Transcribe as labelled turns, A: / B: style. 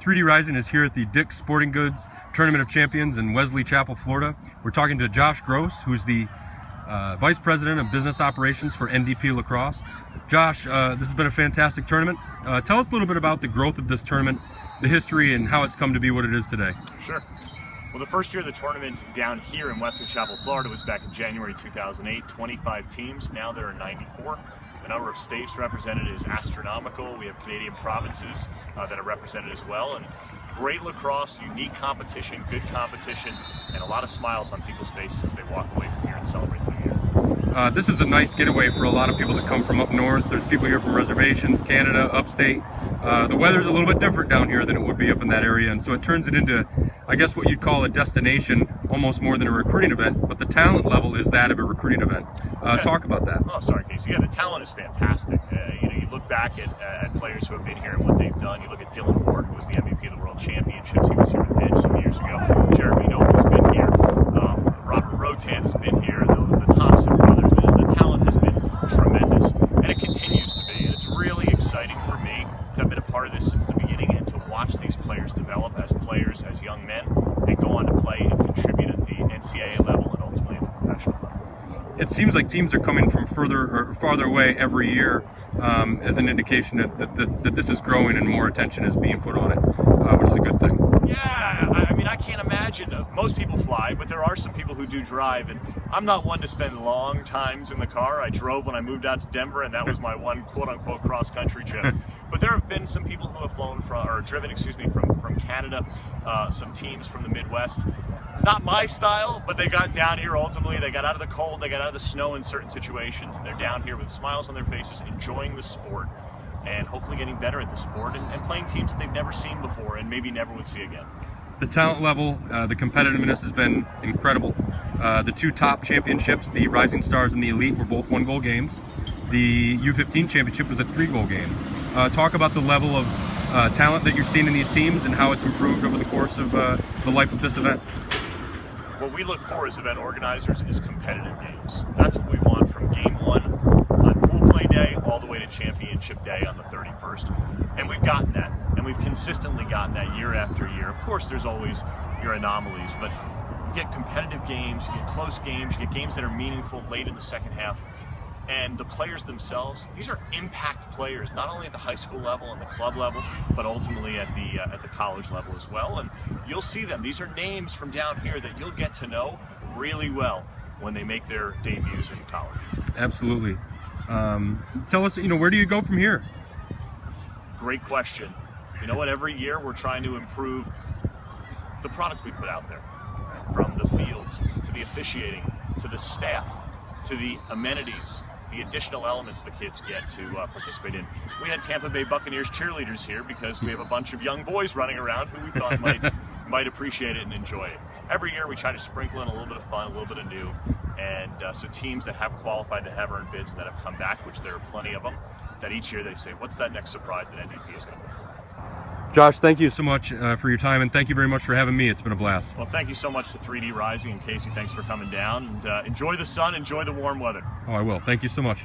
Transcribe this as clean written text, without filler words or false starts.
A: 3D Rising is here at the Dick's Sporting Goods Tournament of Champions in Wesley Chapel, Florida. We're talking to Josh Gross, who's the Vice President of Business Operations for NDP Lacrosse. Josh, this has been a fantastic tournament. Tell us a little bit about the growth of this tournament, the history, and how it's come to be what it is today.
B: Sure. Well, the first year of the tournament down here in Wesley Chapel, Florida was back in January 2008, 25 teams. Now there are 94. The number of states represented is astronomical. We have Canadian provinces that are represented as well. And great lacrosse, unique competition, good competition, and a lot of smiles on people's faces as they walk away from here and celebrate the new year.
A: This is a nice getaway for a lot of people that come from up north. There's people here from reservations, Canada, upstate. The weather's a little bit different down here than it would be up in that area, and so it turns it into, I guess, what you'd call a destination, almost more than a recruiting event, but the talent level is that of a recruiting event. Talk about that.
B: Oh, sorry, Casey. Yeah, the talent is fantastic. You look back at players who have been here and what they've done. You look at Dylan Ward, who was the MVP of the World Championships. He was here with Edge some years ago. Jeremy Noble's been here. Robert Rotan's has been here. The Thompson brothers. The talent has been tremendous, and it continues to be. And it's really exciting for me, because I've been a part of this since the beginning, and to watch these players develop as players, as young men, and go on to play and contribute at the NCAA level and ultimately at the professional level.
A: It seems like teams are coming from farther away every year as an indication that this is growing and more attention is being put on it, which is a good thing.
B: Yeah, I mean, I can't imagine. Most people fly, but there are some people who do drive, and I'm not one to spend long times in the car. I drove when I moved out to Denver, and that was my one quote-unquote cross-country trip. But there have been some people who have flown from, or driven, excuse me, from Canada, some teams from the Midwest. Not my style, but they got down here ultimately. They got out of the cold, they got out of the snow in certain situations, and they're down here with smiles on their faces, enjoying the sport, and hopefully getting better at the sport and playing teams that they've never seen before and maybe never would see again.
A: The talent level, the competitiveness has been incredible. The two top championships, the Rising Stars and the Elite, were both 1-goal games. The U15 championship was a 3-goal game. Talk about the level of talent that you're seeing in these teams and how it's improved over the course of the life of this event.
B: What we look for as event organizers is competitive games. That's what we want from game one on pool play day all the way to championship day on the 31st. And we've gotten that. And we've consistently gotten that year after year. Of course, there's always your anomalies, but you get competitive games, you get close games, you get games that are meaningful late in the second half. And the players themselves, these are impact players, not only at the high school level and the club level, but ultimately at the college level as well. And you'll see them. These are names from down here that you'll get to know really well when they make their debuts in college.
A: Absolutely. Tell us, where do you go from here?
B: Great question. You know what? Every year we're trying to improve the products we put out there, from the fields to the officiating to the staff to the amenities, the additional elements the kids get to participate in. We had Tampa Bay Buccaneers cheerleaders here because we have a bunch of young boys running around who we thought might appreciate it and enjoy it. Every year we try to sprinkle in a little bit of fun, a little bit of new, and so teams that have qualified, that have earned bids, and that have come back, which there are plenty of them, that each year they say, what's that next surprise that NDP is coming for?
A: Josh, thank you so much for your time, and thank you very much for having me. It's been a blast.
B: Well, thank you so much to 3D Rising, and Casey, thanks for coming down. And enjoy the sun, enjoy the warm weather.
A: Oh, I will. Thank you so much.